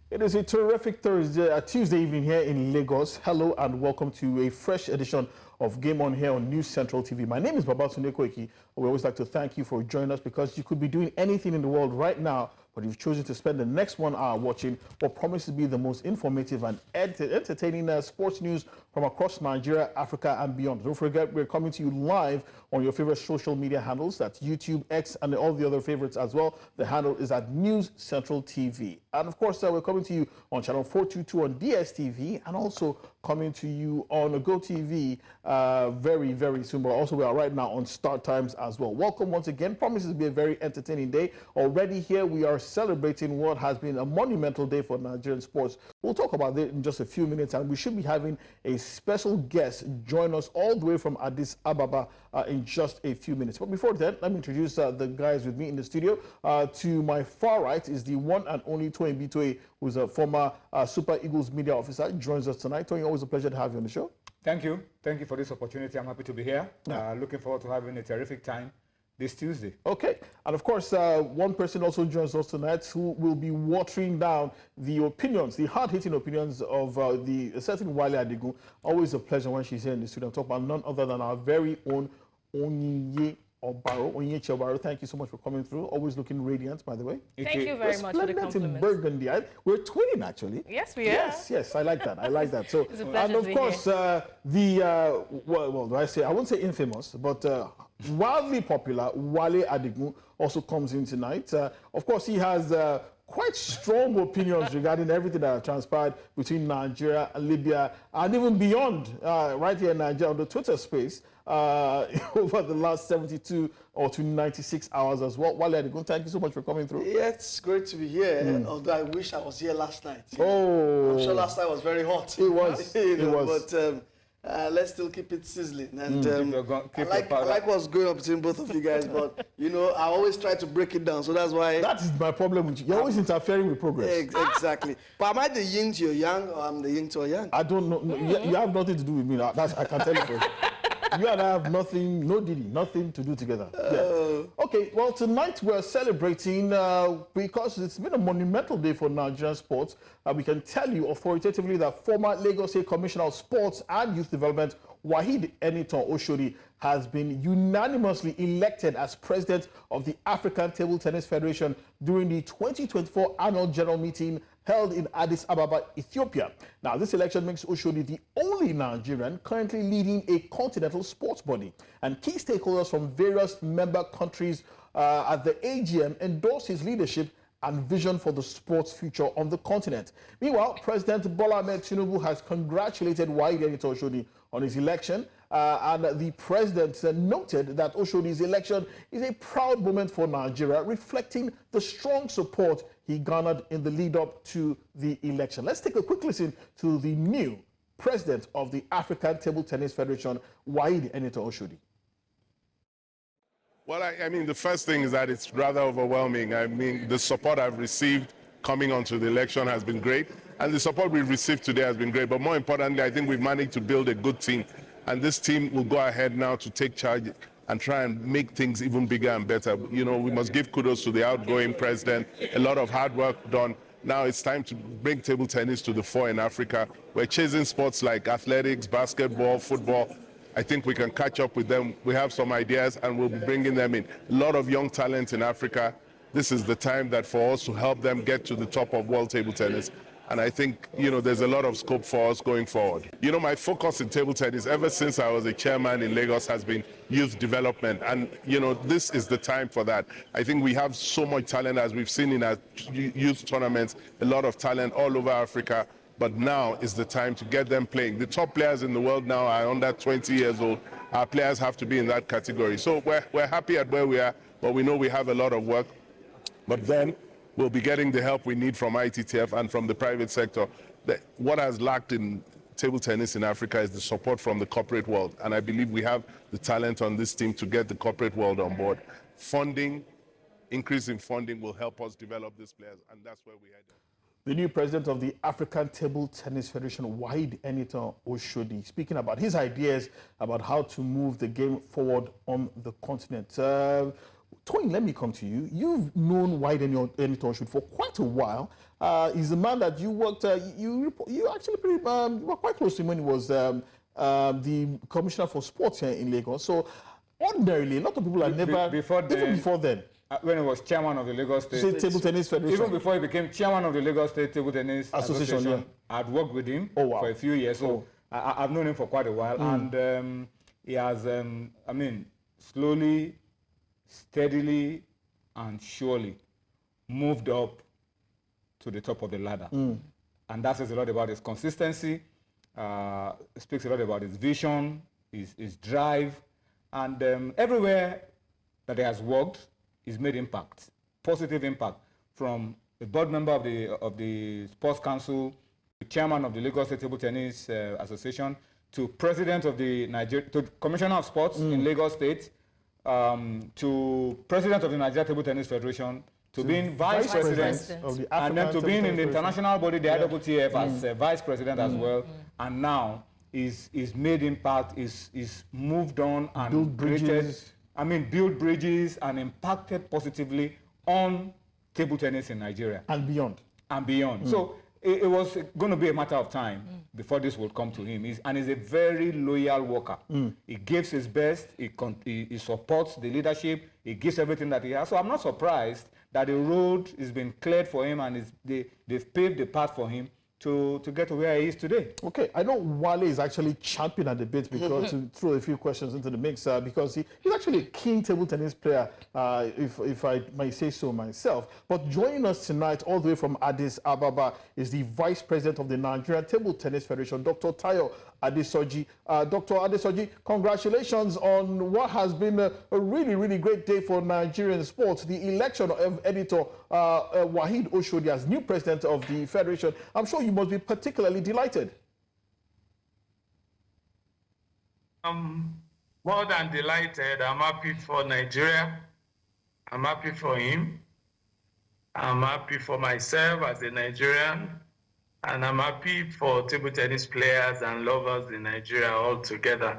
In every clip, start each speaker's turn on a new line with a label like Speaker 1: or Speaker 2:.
Speaker 1: It is a terrific Tuesday evening here in Lagos. Hello and welcome to a fresh edition of Game On here on News Central TV. My name is Stanislav. We always like to thank you for joining us because you could be doing anything in the world right now, but you've chosen to spend the next 1 hour watching what promises to be the most informative and entertaining sports news from across Nigeria, Africa, and beyond. Don't forget, we're coming to you live on your favorite social media handles. That's YouTube, X, and all the other favorites as well. The handle is at News Central TV. And of course, we're coming to you on channel 422 on DSTV and also coming to you on GoTV very, very soon. But also, we are right now on Start Times as well. Welcome once again. Promises to be a very entertaining day. Already here, we are celebrating what has been a monumental day for Nigerian sports. We'll talk about it in just a few minutes, and we should be having a special guest join us all the way from Addis Ababa in just a few minutes. But before then, let me introduce the guys with me in the studio. To my far right is the one and only Toyin Bitoye, who's a former Super Eagles media officer, joins us tonight. Toyin, always a pleasure to have you on the show.
Speaker 2: Thank you. Thank you for this opportunity. I'm happy to be here. Looking forward to having a terrific time this Tuesday.
Speaker 1: Okay. And of course, one person also joins us tonight who will be watering down the opinions, the hard-hitting opinions of the certain Wale Adigun. Always a pleasure when she's here in the studio. I'm talking about none other than our very own Onyinye Obaro. Thank you so much for coming through. Always looking radiant, by the way.
Speaker 3: Thank you very much for the compliment.
Speaker 1: In Burgundy. We're twinning, actually.
Speaker 3: Yes, we are.
Speaker 1: Yes, I like that. I like that. So,
Speaker 3: it's a pleasure
Speaker 1: and of course, well, do I say? I won't say infamous, but wildly popular Wale Adigun also comes in tonight. Of course, he has quite strong opinions regarding everything that has transpired between Nigeria and Libya and even beyond, right here in Nigeria on the Twitter space. Over the last 72 or to 96 hours as well. Wale Adigun, thank you so much for coming through.
Speaker 4: Yeah, it's great to be here, although I wish I was here last night.
Speaker 1: Oh.
Speaker 4: I'm sure last night was very hot.
Speaker 1: It was. It was.
Speaker 4: But let's still keep it sizzling. And
Speaker 2: I
Speaker 4: like what's going on between both of you guys, but, you know, I always try to break it down, so that's why...
Speaker 1: That is my problem with you. You're always interfering with progress.
Speaker 4: Exactly. But am I the yin to your yang, or I'm the yin to your yang?
Speaker 1: I don't know. You have nothing to do with me. That's, I can tell you first. You and I have nothing, nothing to do together. Yeah. Okay, well, tonight we're celebrating because it's been a monumental day for Nigerian sports. We can tell you authoritatively that former Lagos State Commissioner of Sports and Youth Development, Waheed Enitan Oshodi, has been unanimously elected as president of the African Table Tennis Federation during the 2024 annual general meeting held in Addis Ababa, Ethiopia. Now, this election makes Oshodi the only Nigerian currently leading a continental sports body. And key stakeholders from various member countries at the AGM endorsed his leadership and vision for the sports future on the continent. Meanwhile, President Bola Ahmed Tinubu has congratulated Waheed Enitan Oshodi on his election, and the president noted that Oshodi's election is a proud moment for Nigeria, reflecting the strong support he garnered in the lead-up to the election. Let's take a quick listen to the new president of the African Table Tennis Federation, Waheed Enitan Oshodi.
Speaker 5: Well, I mean, the first thing is that it's rather overwhelming. I mean, the support I've received coming onto the election has been great, and the support we've received today has been great. But more importantly, I think we've managed to build a good team, and this team will go ahead now to take charge and try and make things even bigger and better. You know, we must give kudos to the outgoing president. A lot of hard work done. Now it's time to bring table tennis to the fore in Africa. We're chasing sports like athletics, basketball, football. I think we can catch up with them. We have some ideas and we'll be bringing them in. A lot of young talent in Africa. This is the time that for us to help them get to the top of world table tennis. And I think, you know, there's a lot of scope for us going forward. You know, my focus in table tennis ever since I was a chairman in Lagos has been youth development. And, you know, this is the time for that. I think we have so much talent, as we've seen in our youth tournaments, a lot of talent all over Africa. But now is the time to get them playing. The top players in the world now are under 20 years old. Our players have to be in that category. So we're happy at where we are, but we know we have a lot of work. But then we'll be getting the help we need from ITTF and from the private sector. What has lacked in table tennis in Africa is the support from the corporate world. And I believe we have the talent on this team to get the corporate world on board. Funding, increase in funding will help us develop these players, and that's where we head.
Speaker 1: The new president of the African Table Tennis Federation, Waheed Enitan Oshodi, speaking about his ideas about how to move the game forward on the continent. Tony, let me come to you. You've known Wide Enitoshut for quite a while. He's a man that you worked, you actually you were quite close to him when he was the Commissioner for Sports here in Lagos. So ordinarily, a lot of people are never, even before then.
Speaker 2: When he was chairman of the Lagos State
Speaker 1: Table Tennis Federation.
Speaker 2: Even before he became chairman of the Lagos State Table Tennis Association, I'd worked with him for a few years. So I've known him for quite a while. And he has, slowly, steadily, and surely moved up to the top of the ladder. And that says a lot about his consistency, speaks a lot about his vision, his drive, and everywhere that he has worked, he's made impact, positive impact, from a board member of the Sports Council, the chairman of the Lagos State Table Tennis Association, to president of the Commissioner of Sports in Lagos State, to president of the Nigeria Table Tennis Federation, to being vice president
Speaker 1: of the
Speaker 2: and then to being in the international body, the IWTF, as vice president as well. And now he's made impact, he's moved on and built bridges and impacted positively on table tennis in Nigeria.
Speaker 1: And beyond.
Speaker 2: So it was going to be a matter of time before this would come to him. He's a very loyal worker. He gives his best, he supports the leadership, he gives everything that he has. So I'm not surprised that the road has been cleared for him and they've paved the path for him to get to where he is today.
Speaker 1: Okay, I know Wale is actually champing at the bit because to throw a few questions into the mix because he's actually a keen table tennis player, if I may say so myself. But joining us tonight, all the way from Addis Ababa, is the Vice President of the Nigerian Table Tennis Federation, Dr. Tayo Adesoji. Dr. Adesoji, congratulations on what has been a really, really great day for Nigerian sports. The election of Editor Wahid Oshodi as new president of the federation. I'm sure you must be particularly delighted.
Speaker 6: More than delighted. I'm happy for Nigeria. I'm happy for him. I'm happy for myself as a Nigerian. And I'm happy for table tennis players and lovers in Nigeria all together.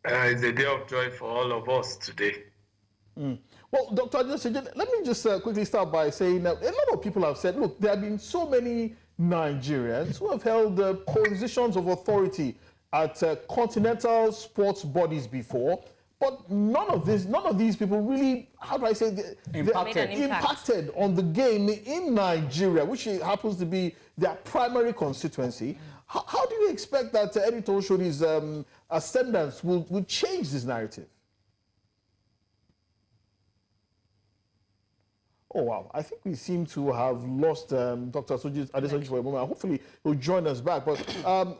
Speaker 6: It's a day of joy for all of us today.
Speaker 1: Well, Dr. Adesoji, let me just quickly start by saying that a lot of people have said, look, there have been so many Nigerians who have held positions of authority at continental sports bodies before, but none of these people really, how do I say, impacted on the game in Nigeria, which happens to be their primary constituency. How do you expect that Editor Oshodi's ascendance will change this narrative? Oh, wow. I think we seem to have lost Dr. Adesoji for a moment. Hopefully, he'll join us back. But,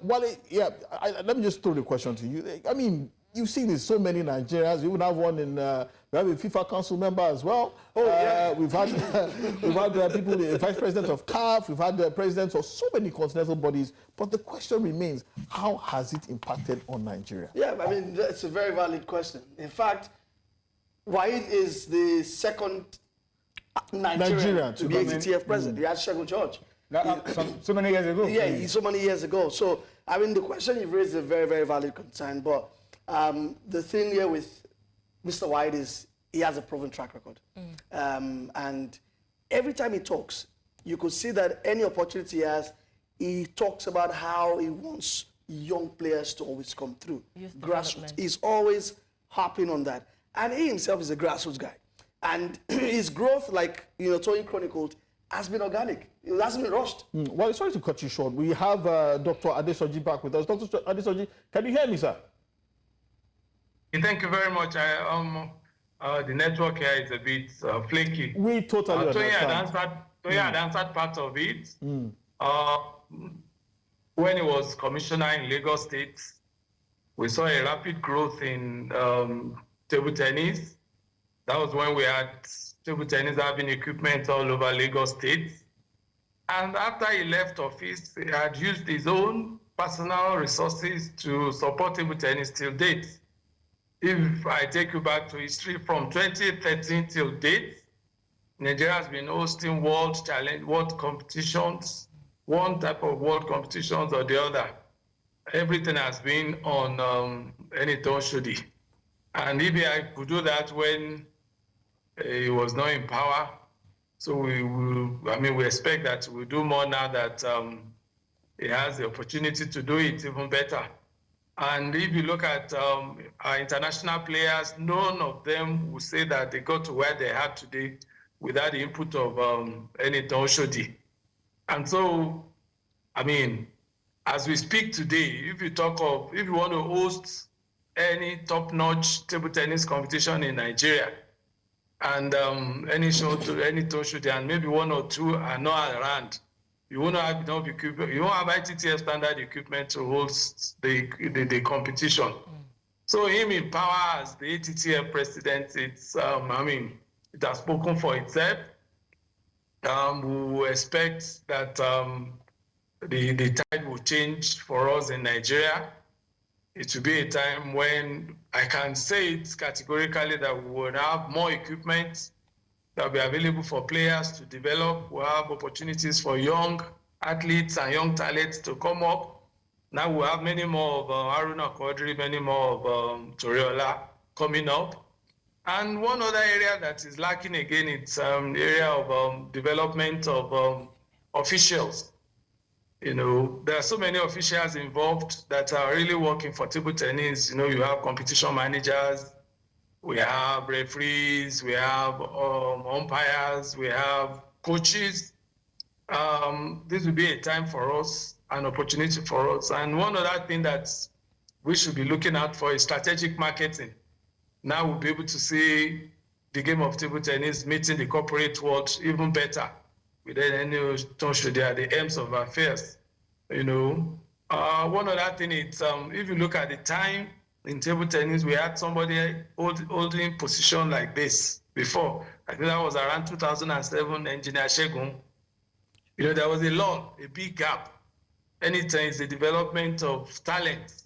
Speaker 1: let me just throw the question to you. I mean, you've seen this, so many Nigerians. We even have one in, we have a FIFA council member as well. We've had people, the vice president of CAF, we've had the presidents of so many continental bodies. But the question remains, how has it impacted on Nigeria?
Speaker 4: Yeah, I mean, that's a very valid question. In fact, Wahid is the second Nigerian to be ATTF president. He had Shegun George.
Speaker 2: So many years ago.
Speaker 4: Yeah, so many years ago. So, I mean, the question you've raised is a very, very valid concern. But the thing here with Mr. Wahid is he has a proven track record. And every time he talks, you could see that any opportunity he has, he talks about how he wants young players to always come through. Grassroots. He's always harping on that. And he himself is a grassroots guy. And his growth, like Tony chronicled, has been organic. It hasn't been rushed.
Speaker 1: Well, sorry to cut you short. We have Dr. Adesoji back with us. Dr. Adesoji, can you hear me, sir?
Speaker 6: Thank you very much. The network here is a bit flaky.
Speaker 1: We totally understand.
Speaker 6: Tony had answered part of it. When he was commissioner in Lagos State, we saw a rapid growth in table tennis. That was when we had table tennis having equipment all over Lagos State. And after he left office, he had used his own personal resources to support table tennis till date. If I take you back to history, from 2013 till date, Nigeria has been hosting world competitions, one type of world competitions or the other. Everything has been on Editor Oshodi. And if I could do that when he was not in power. So we expect that we'll do more now that he has the opportunity to do it even better. And if you look at our international players, none of them will say that they got to where they are today without the input of any Oshodi. And so, I mean, as we speak today, if you want to host any top-notch table tennis competition in Nigeria, and any Oshodi, and maybe one or two are not around, you won't have enough equipment. You won't have ITTF standard equipment to host the competition. So him in power as the ATTF president, it's it has spoken for itself. We will expect that the tide will change for us in Nigeria. It will be a time when I can say it categorically that we will have more equipment that will be available for players to develop. We'll have opportunities for young athletes and young talents to come up. Now we'll have many more of Haruna Quadri, many more of Toriola coming up. And one other area that is lacking again, it's the area of development of officials. You know, there are so many officials involved that are really working for table tennis. You know, you have competition managers, we have referees, we have umpires, we have coaches. This will be a time for us, an opportunity for us. And one other thing that we should be looking out for is strategic marketing. Now we'll be able to see the game of table tennis meeting the corporate world even better without any touch there, the aims of affairs. You know, one other thing is if you look at the time in table tennis, we had somebody holding position like this before. I think that was around 2007, Engineer Shegun. You know, there was a lull, a big gap. Anytime it's the development of talent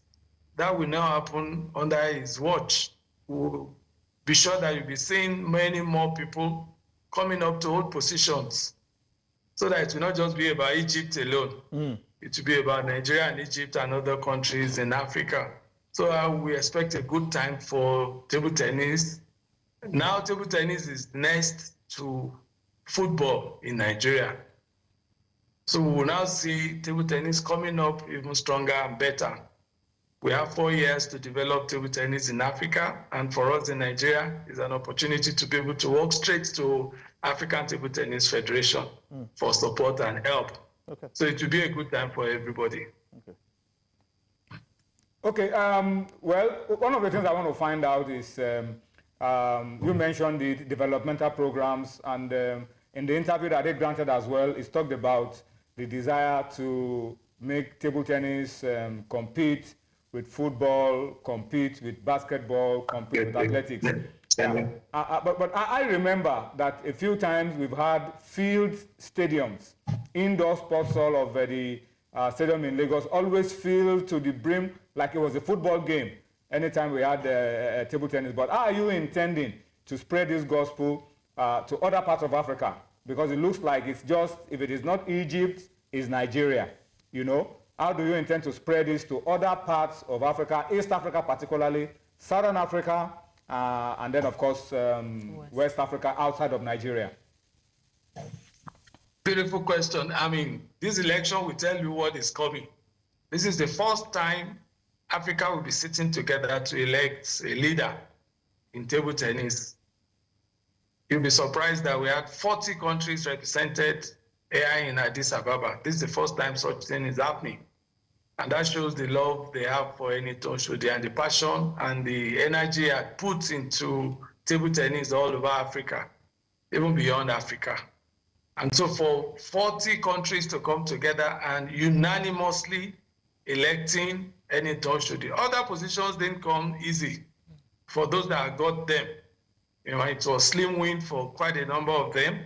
Speaker 6: that will now happen under his watch. We'll be sure that you'll be seeing many more people coming up to hold positions, so that it will not just be about Egypt alone. It will be about Nigeria and Egypt and other countries in Africa. So we expect a good time for table tennis. Now table tennis is next to football in Nigeria. So we will now see table tennis coming up even stronger and better. We have 4 years to develop table tennis in Africa, and for us in Nigeria, is an opportunity to be able to walk straight to African Table Tennis Federation for support and help.
Speaker 1: Okay.
Speaker 6: So it will be a good time for everybody.
Speaker 2: Okay. Well, one of the things I want to find out is you mentioned the developmental programs, and in the interview that they granted as well, it's talked about the desire to make table tennis compete with football, compete with basketball, compete with athletics. But I remember that a few times we've had field stadiums, indoor sports hall of the stadium in Lagos, always filled to the brim like it was a football game anytime we had table tennis. But how are you intending to spread this gospel to other parts of Africa? Because it looks like it's just, if it is not Egypt, it's Nigeria, you know? How do you intend to spread this to other parts of Africa, East Africa particularly, Southern Africa, and then, of course, West Africa outside of Nigeria?
Speaker 6: Beautiful question. I mean, this election will tell you what is coming. This is the first time Africa will be sitting together to elect a leader in table tennis. You'll be surprised that we had 40 countries represented here in Addis Ababa. This is the first time such thing is happening. And that shows the love they have for Eniton Shodi and the passion and the energy I put into table tennis all over Africa, even beyond Africa. And so for 40 countries to come together and unanimously electing Eniton Shodi, other positions didn't come easy for those that got them. You know, it was slim win for quite a number of them.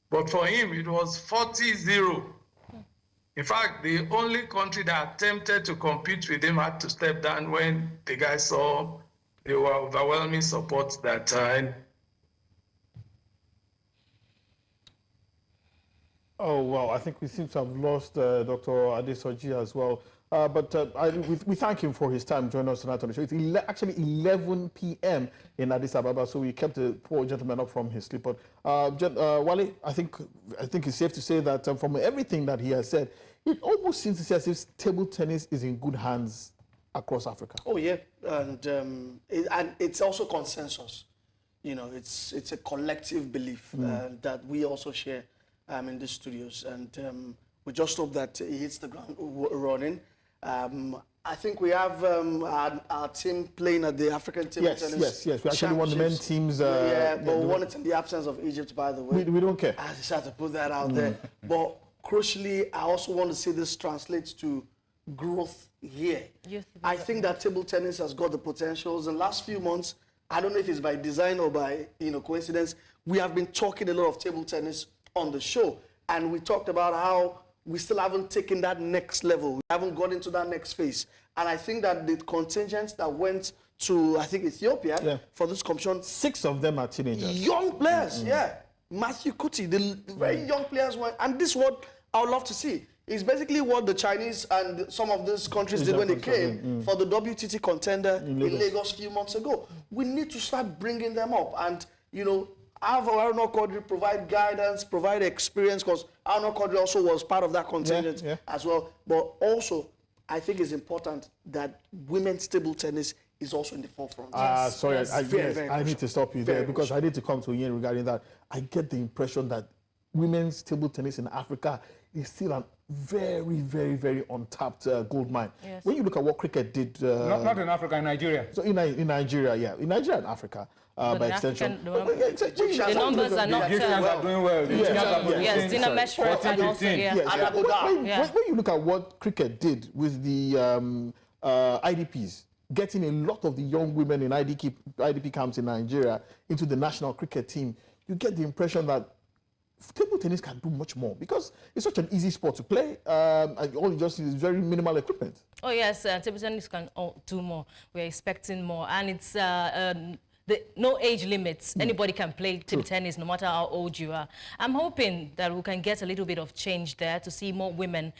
Speaker 6: But for him, it was 40-0. In fact, the only country that attempted to compete with him had to step down when the guys saw the overwhelming support that
Speaker 1: Oh, wow. I think we seem to have lost Dr. Adesoji as well. We thank him for his time joining us tonight on the show. It's actually 11 p.m. in Addis Ababa, so we kept the poor gentleman up from his sleep. But Wale, I think it's safe to say that from everything that he has said, it almost seems to say as if table tennis is in good hands across Africa.
Speaker 4: Oh yeah, and it's also consensus. You know, it's a collective belief that we also share in the studios, and we just hope that he hits the ground running. I think we have our team playing at the African table tennis.
Speaker 1: Yes. We actually won the men's teams.
Speaker 4: But we won it in the absence of Egypt, by the way.
Speaker 1: We don't care.
Speaker 4: I just had to put that out there. But crucially, I also want to see this translate to growth here. I think that table tennis has got the potentials. In the last few months, I don't know if it's by design or by coincidence, we have been talking a lot of table tennis on the show. And we talked about how we still haven't taken that next level. We haven't got into that next phase. And I think that the contingents that went to, I think, Ethiopia for this competition,
Speaker 1: 6 of them are teenagers.
Speaker 4: Young players, Matthew Kuti, the very young players went. And this is what I would love to see. It's basically what the Chinese and some of these countries did when they came for the WTT contender in Lagos a few months ago. We need to start bringing them up and, have Arno Quadri provide guidance, provide experience, because Arno Quadri also was part of that contingent as well. But also, I think it's important that women's table tennis is also in the forefront.
Speaker 1: Sorry, I need to stop you there because I need to come to Ian regarding that. I get the impression that women's table tennis in Africa is still an very, very, very untapped gold mine. Yes. When you look at what cricket did...
Speaker 2: not in Africa, in Nigeria.
Speaker 1: So in Nigeria, in Nigeria and Africa, by extension.
Speaker 3: The numbers are not...
Speaker 2: The Egyptians are doing well.
Speaker 3: Yes, Dina Meshra and also,
Speaker 1: When you look at what cricket did with the IDPs, getting a lot of the young women in IDP camps in Nigeria into the national cricket team, you get the impression that table tennis can do much more because it's such an easy sport to play. And all you just need is very minimal equipment.
Speaker 3: Oh yes, table tennis can do more. We're expecting more, and it's no age limits. Anybody can play table tennis, no matter how old you are. I'm hoping that we can get a little bit of change there to see more women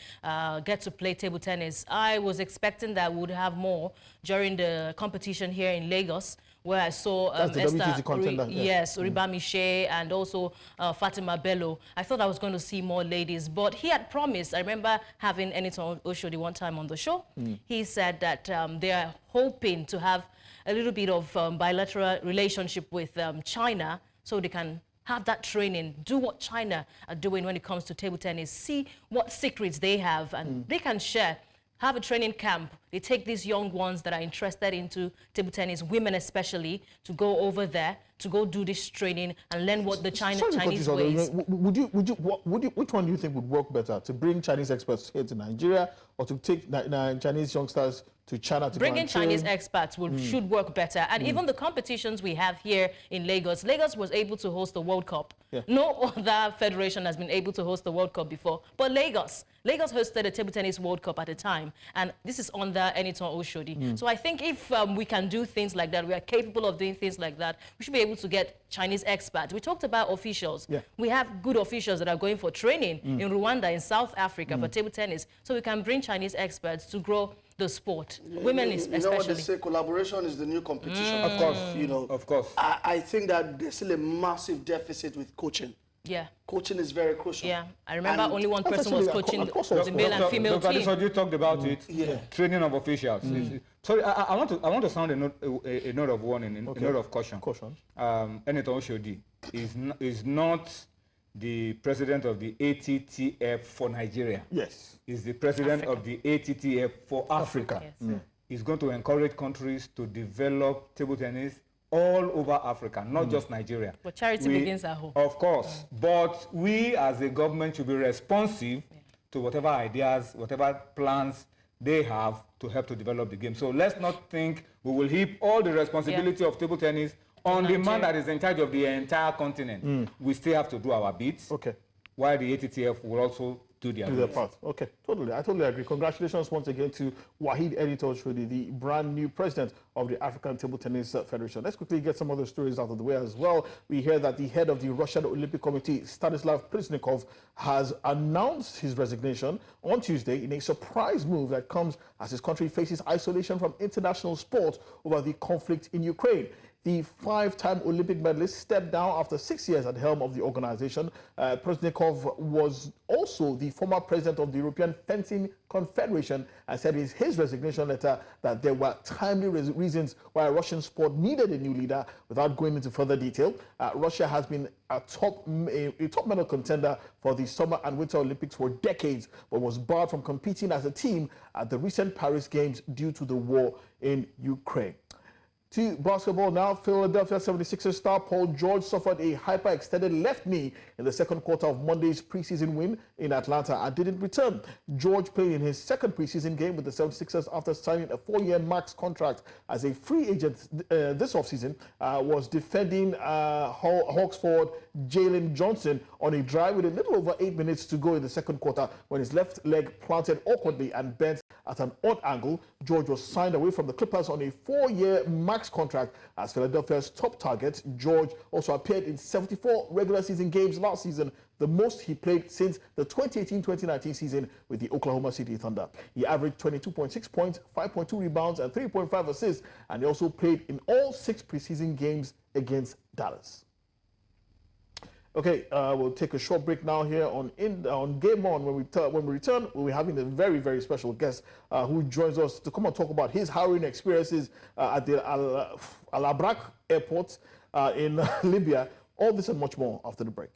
Speaker 3: get to play table tennis. I was expecting that we would have more during the competition here in Lagos, where I saw Esther, Oribami Shea, and also Fatima Bello. I thought I was going to see more ladies, but he had promised. I remember having Eniton Oshodi one time on the show. He said that they are hoping to have a little bit of bilateral relationship with China so they can have that training, do what China are doing when it comes to table tennis, see what secrets they have, and they can share. Have a training camp. They take these young ones that are interested into table tennis, women especially, to go over there, to go do this training and learn what the Chinese ways.
Speaker 1: Which one do you think would work better? To bring Chinese experts here to Nigeria or to take Chinese youngsters to China to
Speaker 3: bringing Chinese experts should work better. And even the competitions we have here in Lagos, Lagos was able to host the World Cup. No other federation has been able to host the World Cup before, but Lagos hosted a table tennis World Cup at the time, and this is under Eniton Oshodi. So I think if we can do things like that, we are capable of doing things like that, we should be able to get Chinese experts. We talked about officials. We have good officials that are going for training in Rwanda, in South Africa for table tennis, so we can bring Chinese experts to grow the sport. Women especially.
Speaker 4: You know what they say, collaboration is the new competition.
Speaker 2: Of course. Of course.
Speaker 4: I think that there's still a massive deficit with coaching. Coaching is very crucial.
Speaker 3: I remember only one person was coaching the male and female team.
Speaker 2: Dr. you talked about it. Training of officials. Sorry, I want to sound a note of warning, a note of caution. Eniton Oshodi is not the president of the ATTF for Nigeria.
Speaker 1: Yes.
Speaker 2: He's the president of the ATTF for Africa. He's going to encourage countries to develop table tennis all over Africa, not just Nigeria.
Speaker 3: But charity begins at home.
Speaker 2: Of course. But we as a government should be responsive to whatever ideas, whatever plans they have to help to develop the game. So let's not think we will heap all the responsibility of table tennis on the man that is in charge of the entire continent. We still have to do our bits. While the ATTF will also do their
Speaker 1: Do their
Speaker 2: bit.
Speaker 1: part. Okay, totally. I totally agree. Congratulations once again to Wahid Editor Shodi, the brand new president of the African Table Tennis Federation. Let's quickly get some other stories out of the way as well. We hear that the head of the Russian Olympic Committee, Stanislav Pozdnyakov, has announced his resignation on Tuesday in a surprise move that comes as his country faces isolation from international sport over the conflict in Ukraine. The five-time Olympic medalist stepped down after 6 years at the helm of the organization. Pozdnyakov was also the former president of the European Fencing Confederation and said in his resignation letter that there were timely reasons why Russian sport needed a new leader. Without going into further detail, Russia has been a top medal contender for the Summer and Winter Olympics for decades, but was barred from competing as a team at the recent Paris Games due to the war in Ukraine. To basketball now, Philadelphia 76ers star Paul George suffered a hyperextended left knee in the second quarter of Monday's preseason win in Atlanta and didn't return. George played in his second preseason game with the 76ers after signing a 4-year max contract as a free agent this offseason. Was defending Hawks forward Jalen Johnson on a drive with a little over 8 minutes to go in the second quarter when his left leg planted awkwardly and bent at an odd angle. George was signed away from the Clippers on a 4-year max contract as Philadelphia's top target. George also appeared in 74 regular season games last season, the most he played since the 2018-2019 season with the Oklahoma City Thunder. He averaged 22.6 points, 5.2 rebounds, and 3.5 assists, and he also played in all 6 preseason games against Dallas. Okay, we'll take a short break now here on Game On. When we return, we'll be having a very, very special guest who joins us to come and talk about his harrowing experiences at the Al Abrak airport in Libya. All this and much more after the break.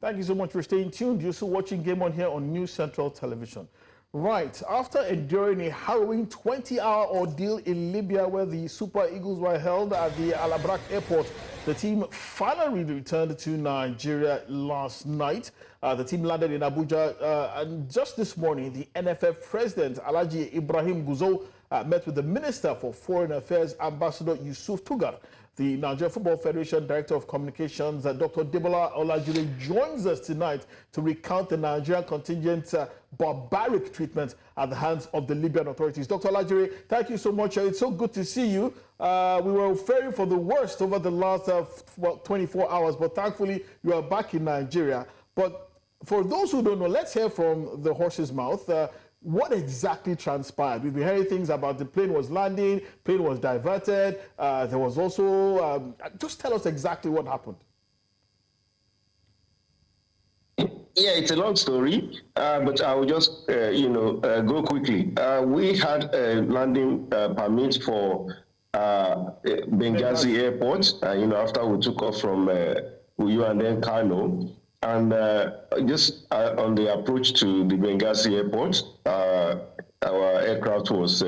Speaker 1: Thank you so much for staying tuned. You're still watching Game On here on News Central Television. Right, after enduring a harrowing 20-hour ordeal in Libya where the Super Eagles were held at the Al Abrak airport, the team finally returned to Nigeria last night. The team landed in Abuja, and just this morning, the NFF president, Alhaji Ibrahim Guzo, met with the Minister for Foreign Affairs, Ambassador Yusuf Tugar. The Nigeria Football Federation Director of Communications, Dr. Debola Olajire, joins us tonight to recount the Nigerian contingent's barbaric treatment at the hands of the Libyan authorities. Dr. Olajire, thank you so much. It's so good to see you. We were fearing for the worst over the last 24 hours, but thankfully you are back in Nigeria. But for those who don't know, let's hear from the horse's mouth. What exactly transpired? We've been hearing things about the plane was landing, plane was diverted. There was also, just tell us exactly what happened.
Speaker 7: Yeah, it's a long story, but I will just, go quickly. We had a landing permit for Benghazi Airport, after we took off from Uyo and then Kano. And just on the approach to the Benghazi airport, our aircraft was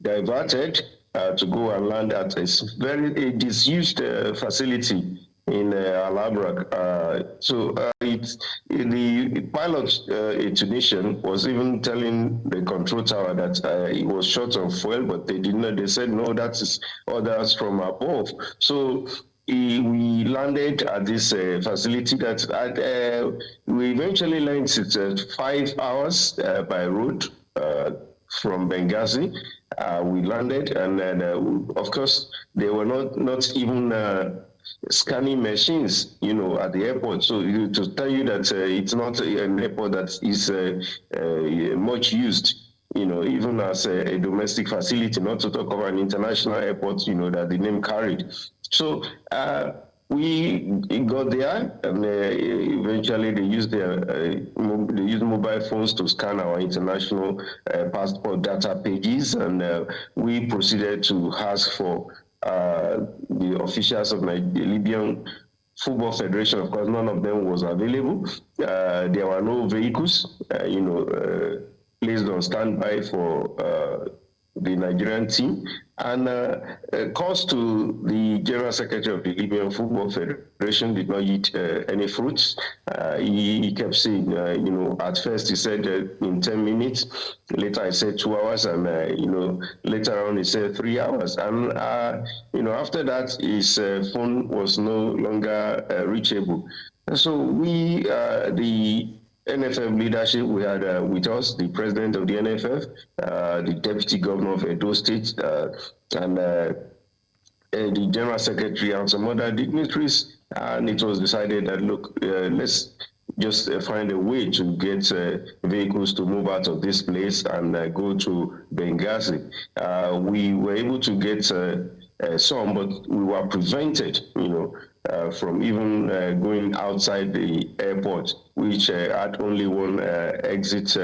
Speaker 7: diverted to go and land at a very disused facility in Al Abrak. So the pilot, a Tunisian, was even telling the control tower that he was short of fuel, but they did not. They said, no, that is orders from above. So we landed at this facility that we eventually learned it's 5 hours by road from Benghazi. We landed, and then, of course, they were not even scanning machines, at the airport. So to tell you that it's not an airport that is much used, even as a domestic facility, not to talk about an international airport, that the name carried. So we got there, and eventually they used mobile phones to scan our international passport data pages, and we proceeded to ask for the officials of the Libyan Football Federation. Of course, none of them was available. There were no vehicles, placed on standby for the Nigerian team, and calls to the General Secretary of the Libyan Football Federation did not eat any fruits. He kept saying, at first he said in 10 minutes, later I said 2 hours, and, later on he said 3 hours. And, after that, his phone was no longer reachable. And so we, the NFF leadership, we had with us the president of the NFF, the deputy governor of Edo State, and the general secretary and some other dignitaries. And it was decided that, look, let's just find a way to get vehicles to move out of this place and go to Benghazi. We were able to get some, but we were prevented, from even going outside the airport, which had only one exit,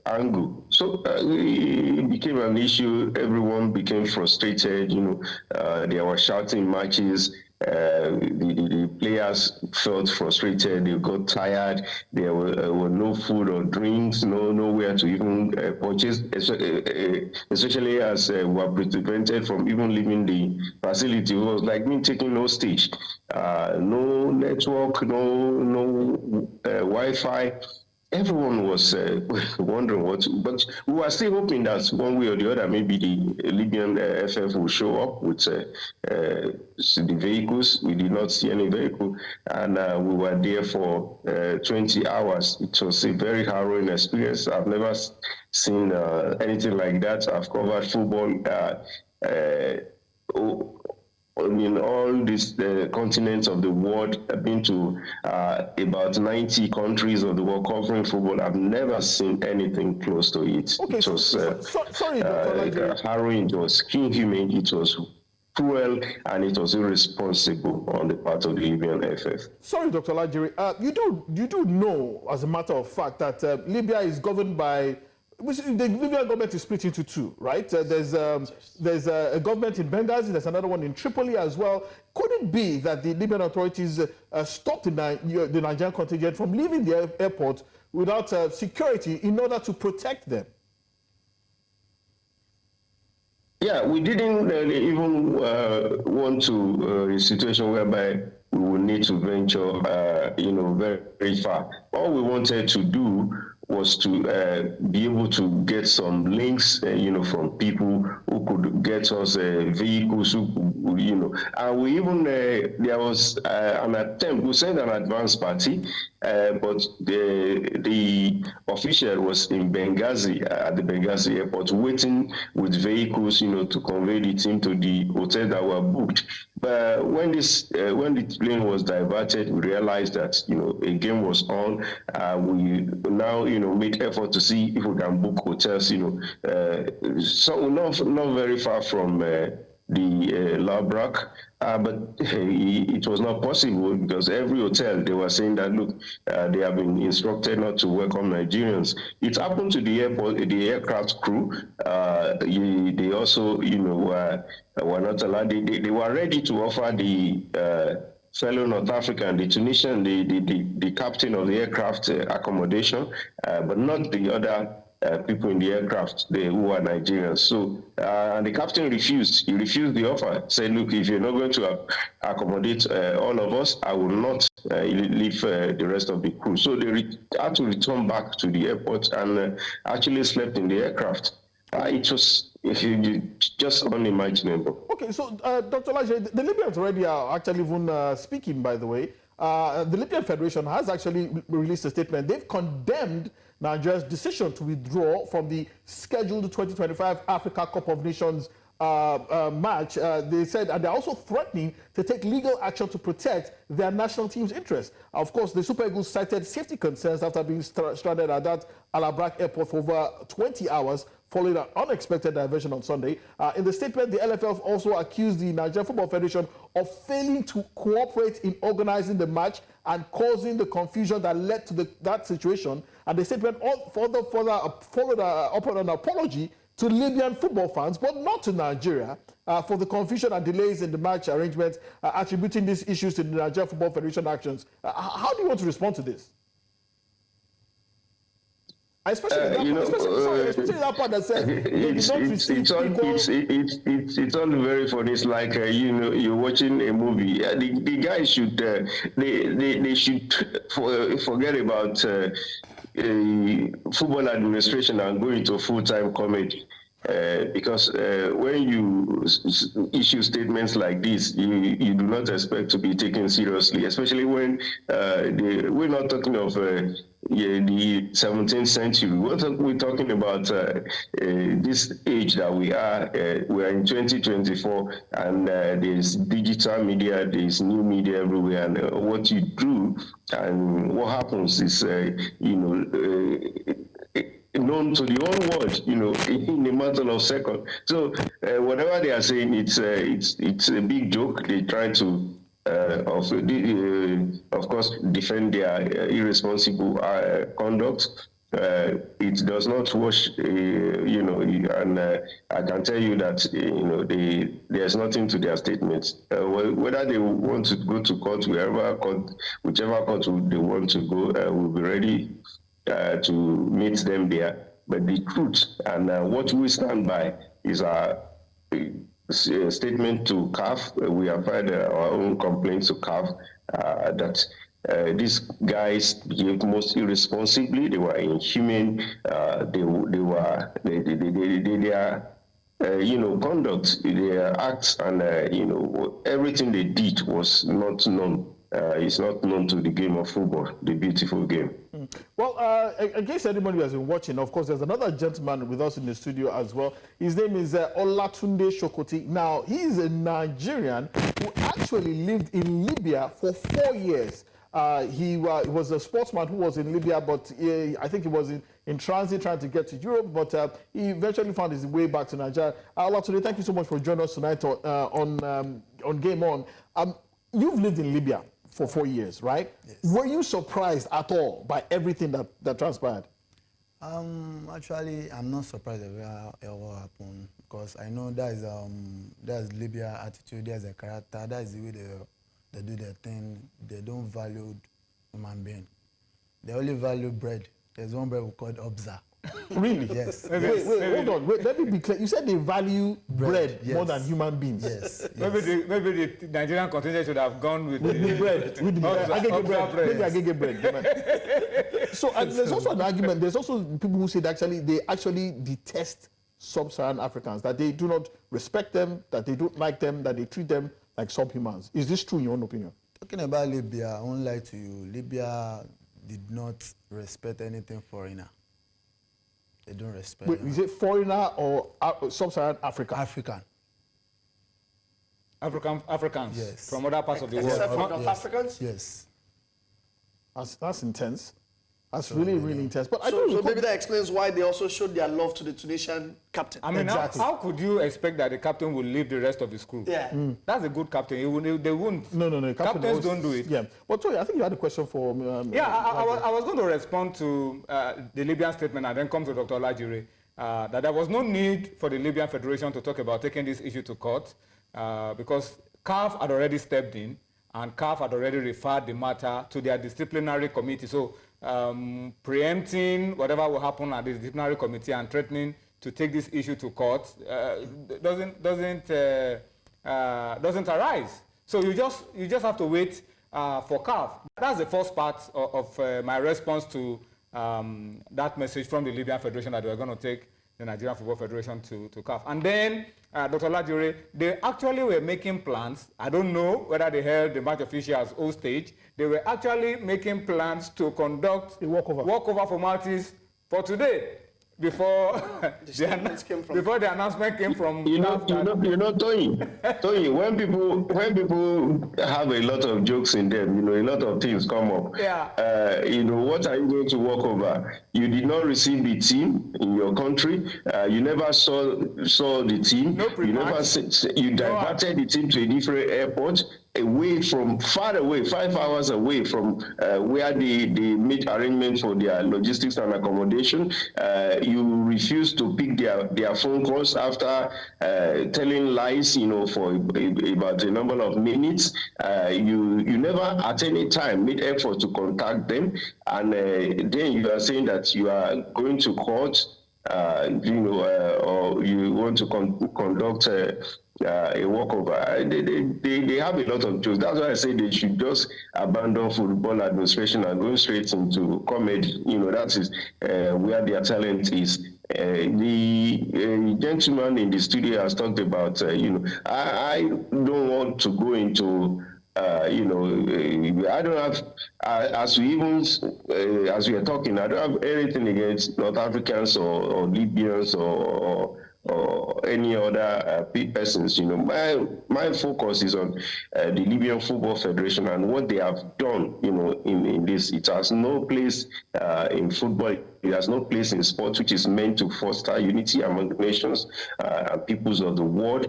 Speaker 7: angle. So it became an issue. Everyone became frustrated. They were shouting matches. The players felt frustrated. They got tired. There were no food or drinks, nowhere to even purchase, especially as we were prevented from even leaving the facility. It was like me taking hostage. No network, no Wi-Fi. Everyone was wondering but we were still hoping that one way or the other, maybe the Libyan FF will show up with the vehicles. We did not see any vehicle, and we were there for 20 hours. It was a very harrowing experience. I've never seen anything like that. I've covered football in all these continents of the world. I've been to about 90 countries of the world covering football. I've never seen anything close to it.
Speaker 1: Okay,
Speaker 7: it was
Speaker 1: sorry, Dr.
Speaker 7: harrowing, it was inhumane, it was cruel, and it was irresponsible on the part of the Libyan FF.
Speaker 1: Sorry, Dr. Lajiri, you do know, as a matter of fact, that Libya is governed by, the Libyan government is split into two, right? There's a government in Benghazi, there's another one in Tripoli as well. Could it be that the Libyan authorities stopped the Nigerian contingent from leaving the airport without security in order to protect them?
Speaker 7: Yeah, we didn't even want to a situation whereby we would need to venture, very, very far. All we wanted to do was to be able to get some links, from people who could get us vehicles, and we even, there was an attempt, we sent an advance party, but the official was in Benghazi, at the Benghazi airport, waiting with vehicles, to convey the team to the hotel that were booked. But when the plane was diverted, we realized that, a game was on. We now, made effort to see if we can book hotels, so not very far from the Labrak, but it was not possible because every hotel, they were saying that, look, they have been instructed not to welcome Nigerians. It happened to the airport, the aircraft crew. They also, were not allowed. They were ready to offer the fellow North African, the Tunisian, the captain of the aircraft accommodation, but not the other people in the aircraft who are Nigerians. So, and the captain refused. He refused the offer. Said, look, if you're not going to accommodate all of us, I will not leave the rest of the crew. So they had to return back to the airport and actually slept in the aircraft. It was just unimaginable.
Speaker 1: Okay, so Dr. Lajiri, the Libyans already are actually even speaking, by the way. The Libyan Federation has actually released a statement. They've condemned Nigeria's decision to withdraw from the scheduled 2025 Africa Cup of Nations match. They said, and they're also threatening to take legal action to protect their national team's interests. Of course, the Super Eagles cited safety concerns after being stranded at that Al-Abrak airport for over 20 hours following an unexpected diversion on Sunday. In the statement, the LFF also accused the Nigerian Football Federation of failing to cooperate in organizing the match and causing the confusion that led to that situation. And the statement further followed up on an apology to Libyan football fans, but not to Nigeria, for the confusion and delays in the match arrangements, attributing these issues to the Nigerian Football Federation actions. How do you want to respond to this? Especially that part that said
Speaker 7: it's all very funny. It's like you're watching a movie. The guys should they should forget about football administration and go into full-time comedy. Because when you issue statements like this, you do not expect to be taken seriously, especially when we're not talking of the 17th century. We're talking about this age that we are in 2024, and there's digital media, there's new media everywhere, and what you do and what happens is, known to the whole world, in a matter of seconds. So whatever they are saying, it's a big joke. They try to, of course, defend their irresponsible conduct. It does not wash, and I can tell you that, there's nothing to their statements. Whether they want to go to court, whichever court they want to go, we'll be ready to meet them there. But the truth and what we stand by is our statement to CAF. We have filed our own complaints to CAF that these guys behaved most irresponsibly. They were inhumane. Their conduct, their acts, and everything they did was not known. It's not known to the game of football, the beautiful game.
Speaker 1: Well, in case anybody who has been watching, of course, there's another gentleman with us in the studio as well. His name is Olatunde Shokoti. Now, he is a Nigerian who actually lived in Libya for 4 years. He was a sportsman who was in Libya, but I think he was in transit trying to get to Europe, but he eventually found his way back to Nigeria. Olatunde, thank you so much for joining us tonight on Game On. You've lived in Libya for 4 years, right?
Speaker 8: Yes.
Speaker 1: Were you surprised at all by everything that transpired?
Speaker 8: Actually, I'm not surprised at what happened, because I know that's Libya attitude, there's a character, that's the way they do their thing. They don't value human being. They only value bread. There's one bread we call Obza.
Speaker 1: Really?
Speaker 8: Yes.
Speaker 1: Wait, hold on. Wait, let me be clear. You said they value bread
Speaker 8: yes.
Speaker 1: more than human beings.
Speaker 8: Yes.
Speaker 2: Maybe the Nigerian contingent should have gone with
Speaker 1: the bread. With the bread. Agege bread. Maybe Agege bread. So there's also an argument. There's also people who say that they actually detest sub-Saharan Africans, that they do not respect them, that they don't like them, that they treat them like subhumans. Is this true in your own opinion?
Speaker 8: Talking about Libya, I won't lie to you. Libya did not respect anything foreigner. They don't respect.
Speaker 1: Wait, is it foreigner or sub-Saharan Africa?
Speaker 2: Africans
Speaker 8: yes.
Speaker 2: from other parts of the world.
Speaker 4: Except for
Speaker 8: yes.
Speaker 4: Africans?
Speaker 8: Yes.
Speaker 1: That's intense. That's really intense. But
Speaker 4: So maybe that explains why they also showed their love to the Tunisian captain.
Speaker 2: I mean,
Speaker 1: Exactly.
Speaker 2: how could you expect that the captain will leave the rest of his crew?
Speaker 4: Yeah.
Speaker 2: That's a good captain. They wouldn't.
Speaker 1: No.
Speaker 2: Captains don't do it.
Speaker 1: Yeah. But sorry, I think you had a question for
Speaker 2: I was going to respond to the Libyan statement and then come to Dr. Olajire, that there was no need for the Libyan Federation to talk about taking this issue to court because CAF had already stepped in and CAF had already referred the matter to their disciplinary committee. So preempting whatever will happen at the disciplinary committee and threatening to take this issue to court doesn't arise. So you just have to wait for CAF. That's the first part of my response to that message from the Libyan Federation that we're going to take the Nigerian Football Federation to CAF. And then, Dr. Olajire, they actually were making plans. I don't know whether they held the match officials hostage. They were actually making plans to conduct walkover formalities for today before the announcement came from.
Speaker 7: Tony, when people have a lot of jokes in them, a lot of things come up.
Speaker 2: Yeah.
Speaker 7: What are you going to walk over? You did not receive the team in your country. You never saw the team.
Speaker 2: No
Speaker 7: you diverted the team to a different airport, far away, 5 hours away from where they made arrangements for their logistics and accommodation. You refused to pick their phone calls after telling lies, for about a number of minutes. You never at any time made effort to contact them, and then you are saying that you are going to court, or you want to conduct a walkover. They have a lot of jokes. That's why I say they should just abandon football administration and go straight into comedy. That is where their talent is. The gentleman in the studio has talked about, I don't want to go into, I don't have, as we are talking, I don't have anything against North Africans or Libyans or any other persons. My focus is on the Libyan Football Federation and what they have done, in this. It has no place in football. It has no place in sports, which is meant to foster unity among nations and peoples of the world.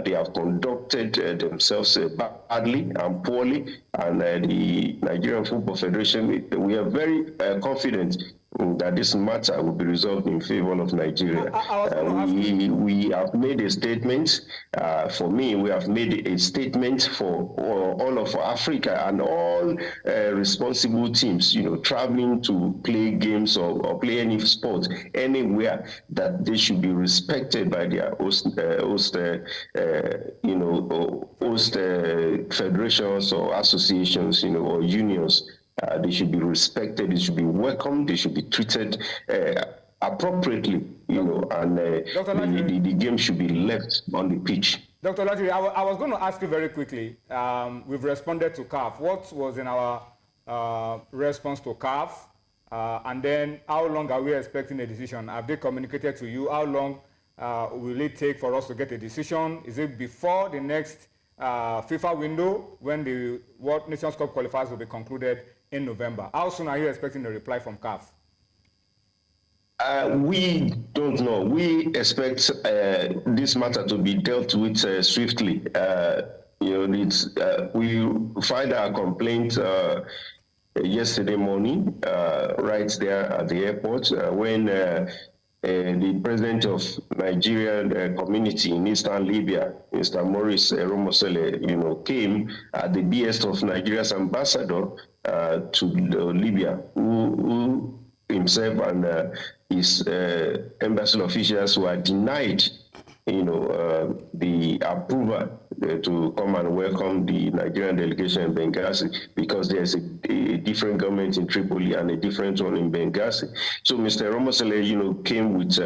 Speaker 7: They have conducted themselves badly and poorly, and the Nigerian Football Federation, we are very confident that this matter will be resolved in favor of Nigeria. We have made a statement. For me, we have made a statement for all of Africa and all responsible teams, traveling to play games or play any sport anywhere, that they should be respected by their host federations or associations, or unions. They should be respected, they should be welcomed, they should be treated appropriately, and the game should be left on the pitch.
Speaker 2: Dr. Latiri, I was going to ask you very quickly. We've responded to CAF. What was in our response to CAF? And then how long are we expecting a decision? Have they communicated to you? How long will it take for us to get a decision? Is it before the next FIFA window, when the World Nations Cup qualifiers will be concluded in November? How soon are you expecting a reply from CAF?
Speaker 7: We don't know. We expect this matter to be dealt with swiftly. We filed our complaint yesterday morning, right there at the airport, when the president of Nigerian community in Eastern Libya, Mr. Maurice Romosele, came at the behest of Nigeria's ambassador to Libya, who himself and his embassy officials were denied, the approval to come and welcome the Nigerian delegation in Benghazi, because there's a different government in Tripoli and a different one in Benghazi. So Mr. Romosele, came with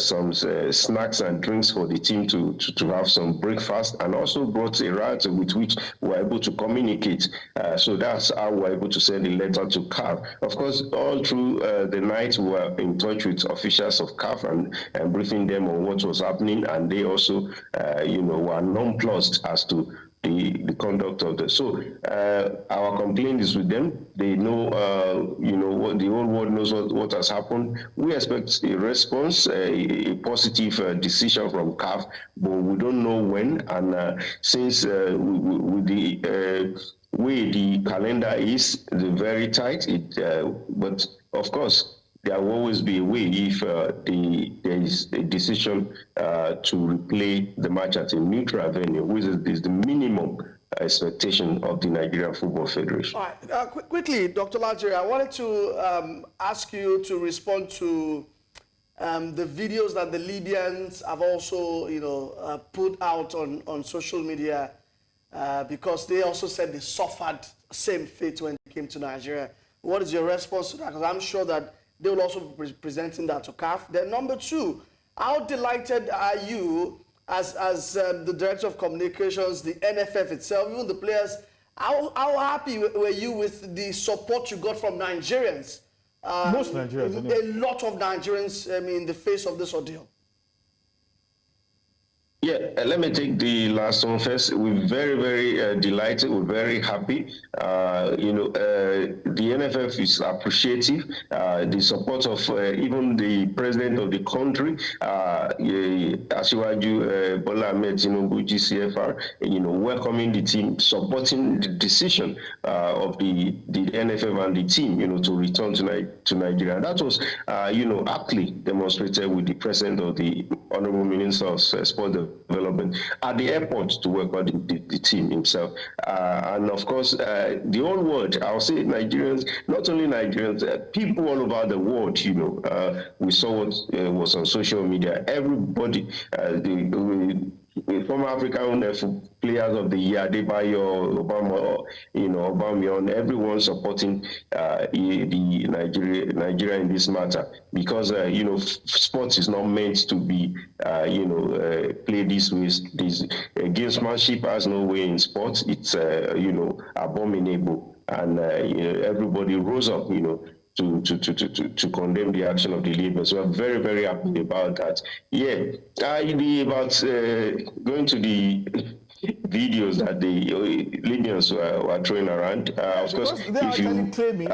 Speaker 7: some snacks and drinks for the team to have some breakfast, and also brought a router with which we were able to communicate. So that's how we were able to send a letter to CAF. Of course, all through the night, we were in touch with officials of CAF and briefing them on what was happening, and they also, were nonplussed as to the conduct of this. So our complaint is with them. They know, what the whole world knows what has happened. We expect a response, a positive decision from CAF, but we don't know when. And since with the way the calendar is very tight, but of course, there will always be a way if there is a decision to replay the match at a neutral venue, which is the minimum expectation of the Nigerian Football Federation.
Speaker 4: All right. Quickly, Dr. Latiri, I wanted to ask you to respond to the videos that the Libyans have also, put out on social media, because they also said they suffered same fate when they came to Nigeria. What is your response to that? Because I'm sure that they will also be presenting that to CAF. Then number two, how delighted are you as the Director of Communications, the NFF itself, even the players, how happy were you with the support you got from Nigerians?
Speaker 1: Most Nigerians.
Speaker 4: A lot of Nigerians, in the face of this ordeal.
Speaker 7: Yeah, let me take the last one first. We're very, very delighted. We're very happy. The NFF is appreciative. The support of even the president of the country, Asiwaju Bola Ahmed Tinubu, GCFR, welcoming the team, supporting the decision of the NFF and the team, to return to Nigeria. That was, aptly demonstrated with the president of the Honorable Minister of Sport Development at the airport to welcome the team himself. And of course, the whole world, I'll say Nigerians, not only Nigerians, people all over the world, we saw what was on social media. Everybody, former African Players of the Year, Adebayo, Obama, Aubameyang, everyone supporting the Nigeria in this matter, because sports is not meant to be played this way. This gamesmanship has no way in sports. It's abominable, and everybody rose up, to condemn the action of the Libyans. So I'm very, very happy about that. Yeah, about going to the videos that the Libyans were throwing around. Of course, if you
Speaker 1: claiming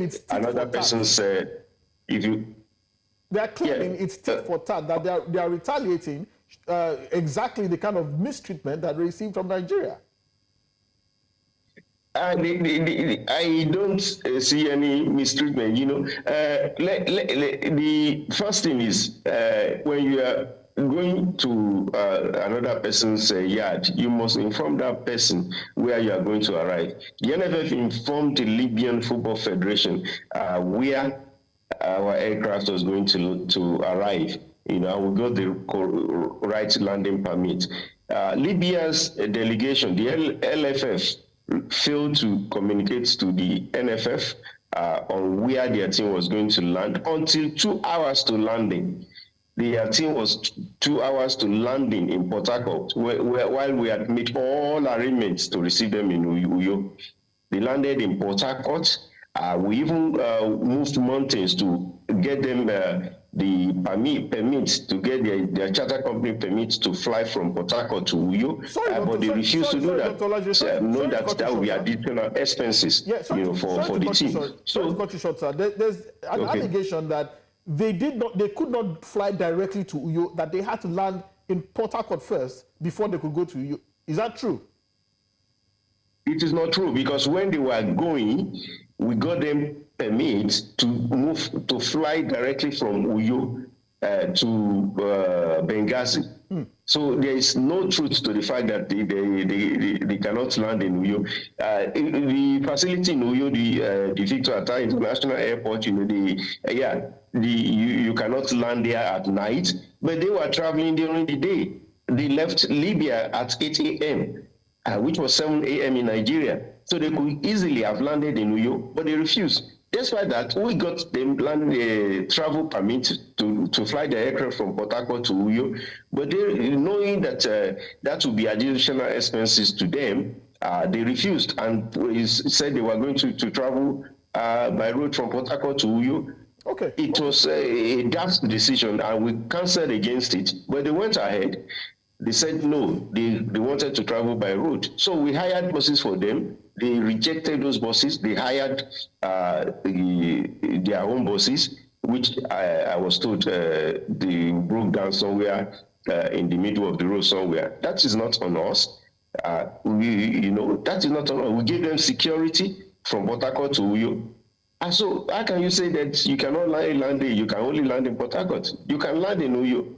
Speaker 1: it's
Speaker 7: another person's, if you
Speaker 1: they are claiming it's tit for tat, that they are retaliating exactly the kind of mistreatment that they received from Nigeria.
Speaker 7: I don't see any mistreatment. The first thing is when you are going to another person's yard, you must inform that person where you are going to arrive. The NFF informed the Libyan Football Federation where our aircraft was going to arrive. We got the right landing permit. Libya's delegation, the LFF, failed to communicate to the NFF on where their team was going to land until 2 hours to landing. Their team was 2 hours to landing in Port Harcourt, while we had made all arrangements to receive them in Uyo. They landed in Port Harcourt. We even moved mountains to get them the permit to get their charter company permits to fly from Port Harcourt to Uyo, but they refused to do that. Know that that will be additional expenses, for the team.
Speaker 1: Sorry to cut you short, sir. There's an allegation that they could not fly directly to Uyo, that they had to land in Port Harcourt first before they could go to Uyo. Is that true?
Speaker 7: It is not true, because when they were going, we got them permits to move to fly directly from Uyo to Benghazi. So there is no truth to the fact that they cannot land in Uyo. The facility in Uyo, the Victor Atta International Airport, you cannot land there at night, but they were traveling during the day. They left Libya at 8 a.m., which was 7 a.m. in Nigeria. So they could easily have landed in Uyo, but they refused. Despite that, we got them a travel permit to fly the aircraft from Port Harcourt to Uyo, but they, knowing that that would be additional expenses to them, they refused and said they were going to travel by road from Port Harcourt to Uyo.
Speaker 1: Okay.
Speaker 7: It was a daft decision, and we cancelled against it, but they went ahead. They said no, they wanted to travel by road. So we hired buses for them. They rejected those buses. They hired their own buses, which I was told they broke down somewhere in the middle of the road somewhere. That is not on us. That is not on us. We gave them security from Port Harcourt to Uyo. And so how can you say that you cannot land there? You can only land in Port Harcourt. You can land in Uyo,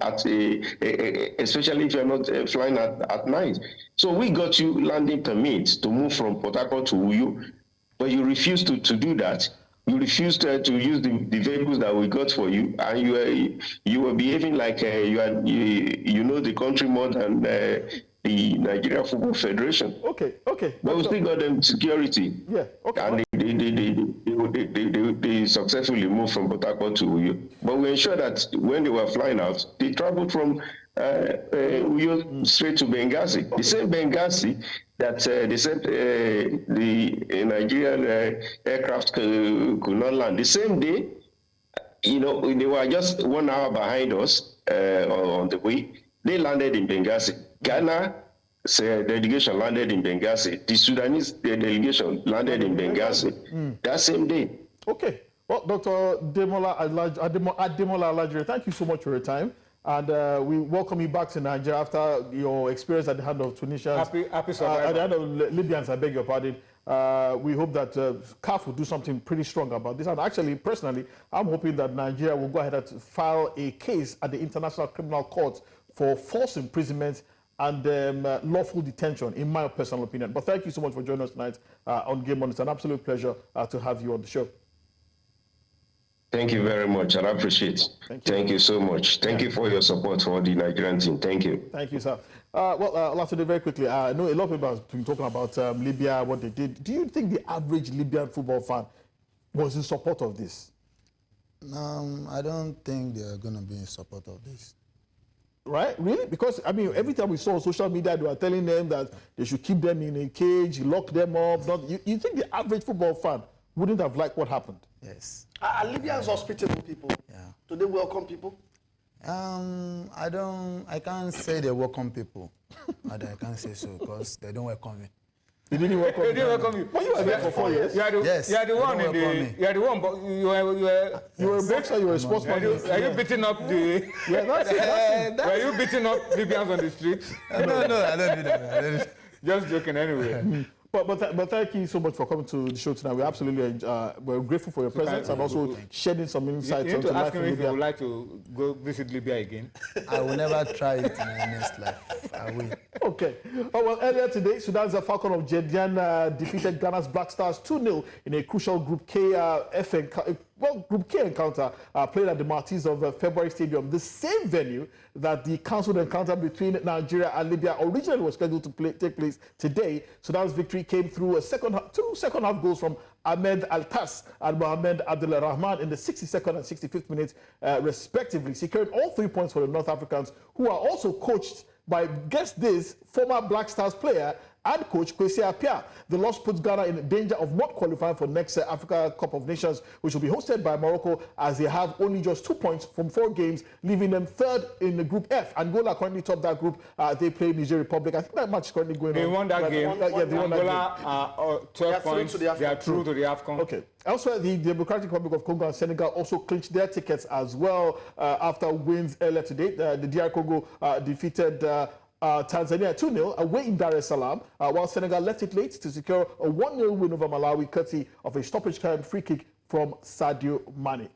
Speaker 7: especially if you're not flying at night. So we got you landing permits to move from Port Harcourt to Uyo, but you refused to do that. You refused to use the vehicles that we got for you, and you were behaving like you know the country more than the Nigeria Football Federation.
Speaker 1: Okay.
Speaker 7: But we still got them security.
Speaker 1: Yeah. Okay.
Speaker 7: And they successfully moved from Port Harcourt to Uyo. But we ensured that when they were flying out, they traveled from Uyo straight to Benghazi. Okay. The same Benghazi that they said the Nigerian aircraft could not land. The same day, they were just 1 hour behind us on the way. They landed in Benghazi. Ghana delegation landed in Benghazi. The Sudanese delegation landed in Benghazi that same day.
Speaker 1: Okay. Well, Dr. Ademola Alajire, thank you so much for your time. And we welcome you back to Nigeria after your experience at the hand of Tunisians.
Speaker 2: Happy survival.
Speaker 1: At the hand of Libyans, I beg your pardon. We hope that CAF will do something pretty strong about this. And actually, personally, I'm hoping that Nigeria will go ahead and file a case at the International Criminal Court for false imprisonment and lawful detention, in my personal opinion. But thank you so much for joining us tonight on Game On. It's an absolute pleasure to have you on the show.
Speaker 7: Thank you very much. I appreciate it. Thank you so much. Thank you for your support for the Nigerian team. Thank you.
Speaker 1: Thank you, sir. Lastly, very quickly, I know a lot of people have been talking about Libya, what they did. Do you think the average Libyan football fan was in support of this?
Speaker 8: I don't think they're going to be in support of this.
Speaker 1: Right? Really? Because, I mean, every time we saw on social media, they were telling them that they should keep them in a cage, lock them up. You think the average football fan wouldn't have liked what happened?
Speaker 8: Yes.
Speaker 4: Are Libyans hospitable people?
Speaker 8: Yeah.
Speaker 4: Do they welcome people?
Speaker 8: I can't say they welcome people. I can't say so because they don't welcome me.
Speaker 1: They didn't welcome you?
Speaker 2: They didn't welcome you.
Speaker 1: Well, you were there for 4 years.
Speaker 8: Yes.
Speaker 2: You are the one in the. You are the one, but you were
Speaker 1: a boxer, you were a sportsman.
Speaker 2: Are you beating up the?
Speaker 1: Yeah, that's it.
Speaker 2: Were you beating up Libyans on the streets?
Speaker 8: No, I don't do that.
Speaker 2: Just joking anyway.
Speaker 1: But thank you so much for coming to the show tonight. We absolutely we're grateful for your presence and also shedding some insights
Speaker 2: You need
Speaker 1: into
Speaker 2: to
Speaker 1: life
Speaker 2: ask him
Speaker 1: in
Speaker 2: if you
Speaker 1: Libya.
Speaker 2: would like to go visit Libya again.
Speaker 8: I will never try it in my next life. I will.
Speaker 1: Okay. Oh, well, earlier today, Sudan's Falcon of Jedian defeated Ghana's Black Stars 2-0 in a crucial Group K Group K encounter played at the Martyrs of February Stadium, the same venue that the cancelled encounter between Nigeria and Libya originally was scheduled to take place today. Sudan's victory came through two second-half goals from Ahmed Al-Tas and Mohamed Abdul Rahman in the 62nd and 65th minutes, respectively, securing all 3 points for the North Africans, who are also coached by, guess this, former Black Stars player and coach Kwesi Appiah. The loss puts Ghana in danger of not qualifying for next Africa Cup of Nations, which will be hosted by Morocco, as they have only just 2 points from 4 games, leaving them third in the Group F. Angola currently top that group. They play Niger Republic. I think that match is currently going on.
Speaker 2: They won that game.
Speaker 1: They won that game.
Speaker 2: Angola 12 points. They are through to the AFCON.
Speaker 1: Okay. Elsewhere, the Democratic Republic of Congo and Senegal also clinched their tickets as well after wins earlier today. The DR Congo defeated Tanzania 2-0 away in Dar es Salaam, while Senegal left it late to secure a 1-0 win over Malawi, courtesy of a stoppage time free kick from Sadio Mane.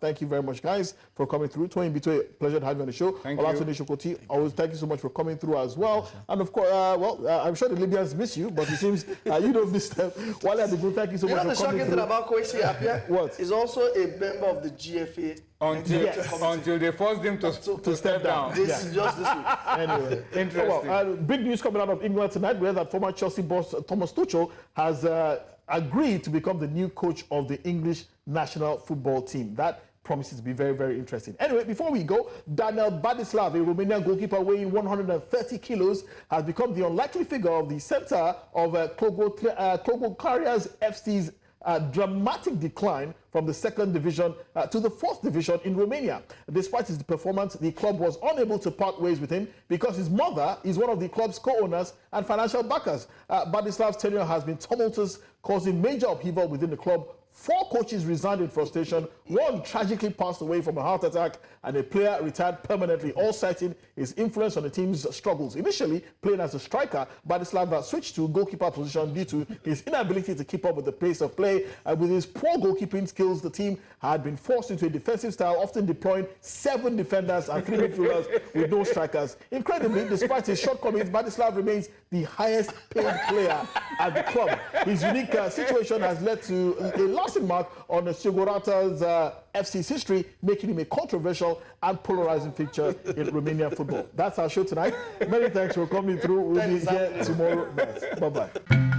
Speaker 1: Thank you very much, guys, for coming through. Toyin Bito, pleasure to have you on the show.
Speaker 2: Thank you.
Speaker 1: Shokoti, always thank you so much for coming through as well. And of course, I'm sure the Libyans miss you, but it seems you don't miss them. Wale Adigun, thank you so much for coming through.
Speaker 4: You know the shocking thing about Kwesi Appiah?
Speaker 1: What?
Speaker 4: He's also a member of the GFA.
Speaker 2: Until they forced him to step down.
Speaker 4: This is just this week.
Speaker 1: Anyway,
Speaker 2: Interesting.
Speaker 1: Big news coming out of England tonight, where that former Chelsea boss Thomas Tuchel has agreed to become the new coach of the English national football team. That promises to be very, very interesting. Anyway, before we go, Daniel Badislav, a Romanian goalkeeper weighing 130 kilos, has become the unlikely figure of the center of Klogokaria FC's dramatic decline from the 2nd division to the 4th division in Romania. Despite his performance, the club was unable to part ways with him because his mother is one of the club's co-owners and financial backers. Badislav's tenure has been tumultuous, causing major upheaval within the club. 4 coaches resigned in frustration. 1 tragically passed away from a heart attack, and a player retired permanently, all citing his influence on the team's struggles. Initially playing as a striker, Badislav switched to goalkeeper position due to his inability to keep up with the pace of play. With his poor goalkeeping skills, the team had been forced into a defensive style, often deploying 7 defenders and 3 midfielders with no strikers. Incredibly, despite his shortcomings, Badislav remains the highest paid player at the club. His unique situation has led to a lasting mark on Sigurata's FC's history, making him a controversial and polarizing figure in Romanian football. That's our show tonight. Many thanks for coming through. We'll be here tomorrow. Bye-bye.